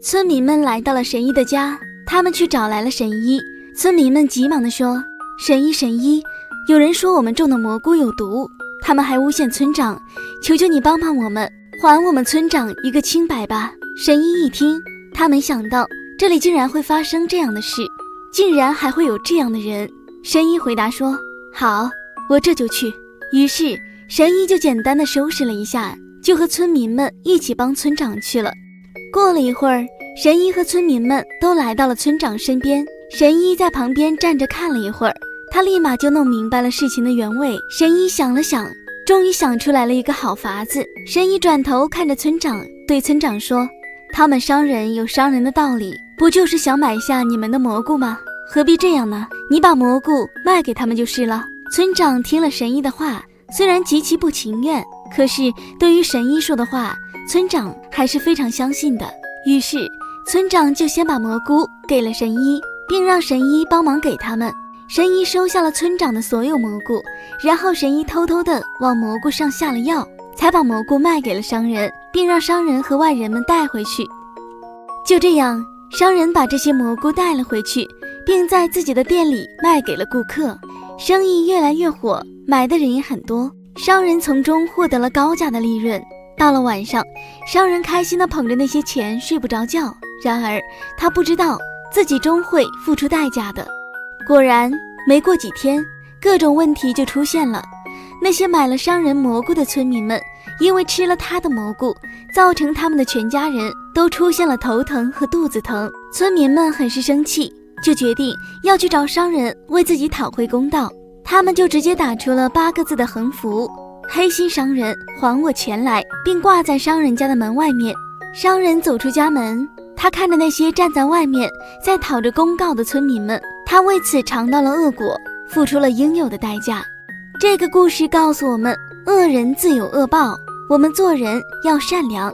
村民们来到了神医的家，他们去找来了神医。村民们急忙地说：神医，有人说我们种的蘑菇有毒，他们还诬陷村长，求求你帮帮我们，还我们村长一个清白吧。神医一听，他没想到这里竟然会发生这样的事，竟然还会有这样的人。神医回答说：好，我这就去。于是神医就简单的收拾了一下，就和村民们一起帮村长去了。过了一会儿，神医和村民们都来到了村长身边，神医在旁边站着看了一会儿，他立马就弄明白了事情的原委。神医想了想，终于想出来了一个好法子。神医转头看着村长，对村长说：他们商人有商人的道理，不就是想买下你们的蘑菇吗？何必这样呢？你把蘑菇卖给他们就是了。村长听了神医的话，虽然极其不情愿，可是对于神医说的话，村长还是非常相信的。于是村长就先把蘑菇给了神医，并让神医帮忙给他们。神医收下了村长的所有蘑菇，然后神医偷偷地往蘑菇上下了药，才把蘑菇卖给了商人，并让商人和外人们带回去。就这样，商人把这些蘑菇带了回去，并在自己的店里卖给了顾客，生意越来越火，买的人也很多，商人从中获得了高价的利润。到了晚上，商人开心地捧着那些钱睡不着觉，然而他不知道自己终会付出代价的。果然，没过几天，各种问题就出现了。那些买了商人蘑菇的村民们，因为吃了他的蘑菇，造成他们的全家人都出现了头疼和肚子疼。村民们很是生气，就决定要去找商人为自己讨回公道。他们就直接打出了8个字的横幅：黑心商人，还我钱来，并挂在商人家的门外面。商人走出家门，他看着那些站在外面在讨着公告的村民们，他为此尝到了恶果，付出了应有的代价。这个故事告诉我们，恶人自有恶报，我们做人要善良，